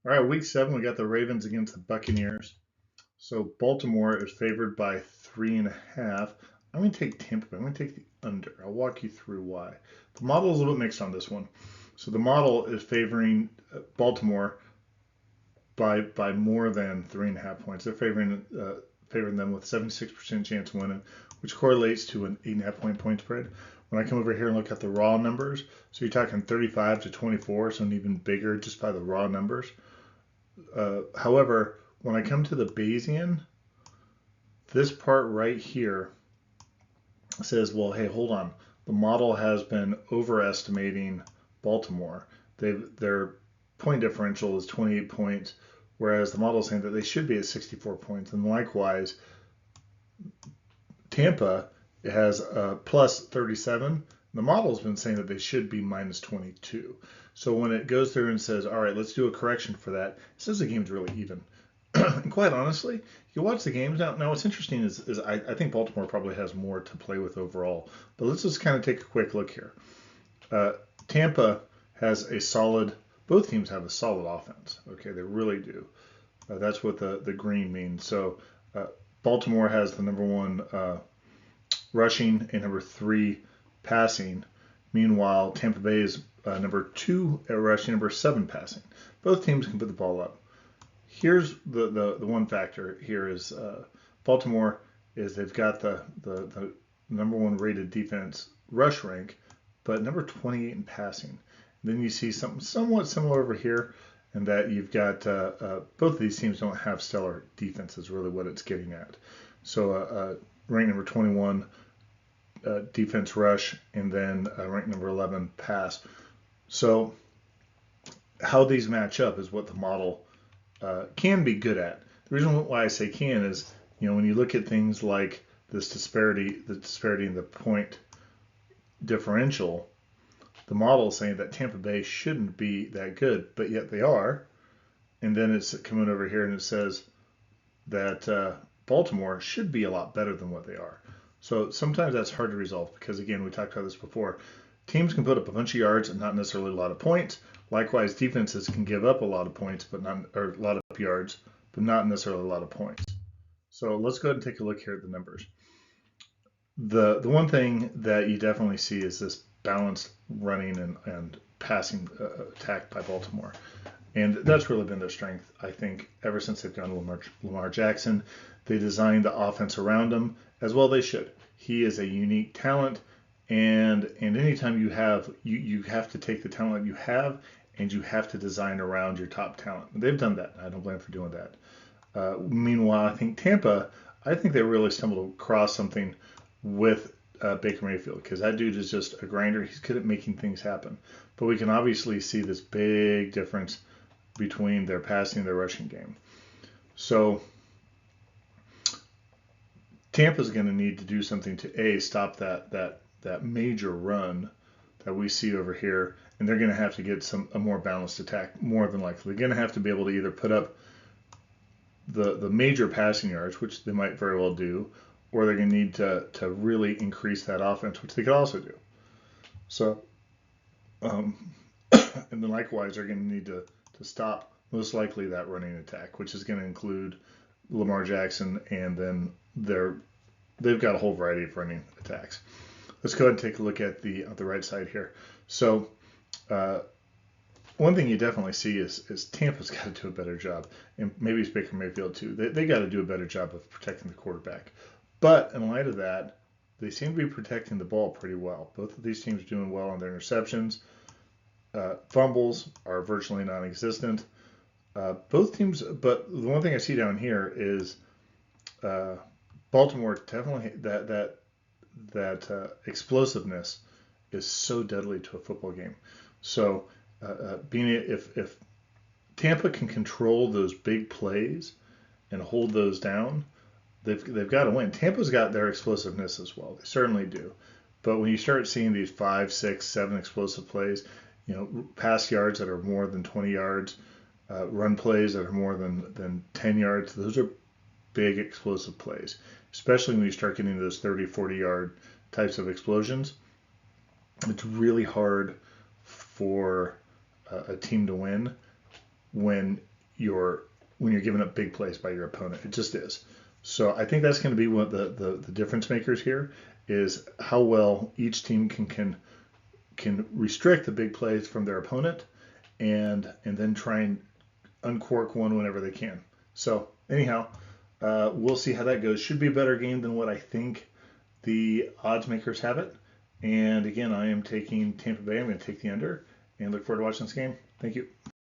All right, week 7, we got the Ravens against the Buccaneers. So Baltimore is favored by 3.5. I'm going to take Tampa. I'm going to take the under. I'll walk you through why. The model is a little bit mixed on this one. So the model is favoring Baltimore by more than 3.5 points. They're favoring them with 76% chance of winning, which correlates to an 8.5 point spread. When I come over here and look at the raw numbers, so you're talking 35 to 24, so an even bigger just by the raw numbers. However, when I come to the Bayesian, this part right here says, well, hey, hold on. The model has been overestimating Baltimore. Their point differential is 28 points, whereas the model is saying that they should be at 64 points. And likewise, Tampa has a plus 37. The model's been saying that they should be minus 22. So when it goes through and says, all right, let's do a correction for that, it says the game's really even. And quite honestly, you watch the games now. Now, what's interesting is I think Baltimore probably has more to play with overall. But let's just kind of take a quick look here. Tampa has a solid. Both teams have a solid offense. Okay, they really do. That's what the green means. So Baltimore has the number one rushing and number 3 passing. Meanwhile, Tampa Bay is number 2 at rushing, number 7 passing. Both teams can put the ball up. Here's the one factor here is Baltimore is they've got the number 1 rated defense rush rank, but number 28 in passing. Then you see something somewhat similar over here, and that you've got both of these teams don't have stellar defenses, really what it's getting at. So rank number 21 defense rush, and then rank number 11 pass. So how these match up is what the model can be good at. The reason why I say can is, when you look at things like this disparity, the disparity in the point differential, the model is saying that Tampa Bay shouldn't be that good, but yet they are. And then it's coming over here and it says that Baltimore should be a lot better than what they are. So sometimes that's hard to resolve because, again, we talked about this before. Teams can put up a bunch of yards and not necessarily a lot of points. Likewise, defenses can give up a lot of points, or a lot of yards, but not necessarily a lot of points. So let's go ahead and take a look here at the numbers. The one thing that you definitely see is this balanced running and passing attack by Baltimore. And that's really been their strength, I think, ever since they've gone to Lamar Jackson. They designed the offense around him, as well they should. He is a unique talent, and anytime you have to take the talent you have, and you have to design around your top talent. They've done that. I don't blame them for doing that. Meanwhile, I think Tampa, they really stumbled across something with Baker Mayfield, because that dude is just a grinder. He's good at making things happen. But we can obviously see this big difference between their passing and their rushing game. So Tampa's going to need to do something to stop that major run that we see over here, and they're going to have to get a more balanced attack, more than likely. They're going to have to be able to either put up the major passing yards, which they might very well do, or they're going to need to really increase that offense, which they could also do. So, and then likewise, they're going to need to stop most likely that running attack, which is going to include Lamar Jackson, and then they've got a whole variety of running attacks. Let's go ahead and take a look at the right side here. So one thing you definitely see is Tampa's got to do a better job, and maybe it's Baker Mayfield too. They got to do a better job of protecting the quarterback. But in light of that, they seem to be protecting the ball pretty well. Both of these teams are doing well on their interceptions. Fumbles are virtually non-existent. Both teams, but the one thing I see down here is Baltimore definitely that explosiveness is so deadly to a football game. So if Tampa can control those big plays and hold those down, they've got to win. Tampa's got their explosiveness as well. They certainly do. But when you start seeing these 5, 6, 7 explosive plays, pass yards that are more than 20 yards, run plays that are more than 10 yards, those are big explosive plays, especially when you start getting those 30, 40-yard types of explosions. It's really hard for a team to win when when you're giving up big plays by your opponent. It just is. So I think that's going to be one of the difference makers here is how well each team can restrict the big plays from their opponent and then try and uncork one whenever they can. So anyhow, we'll see how that goes. Should be a better game than what I think the odds makers have it. And again, I am taking Tampa Bay. I'm going to take the under and look forward to watching this game. Thank you.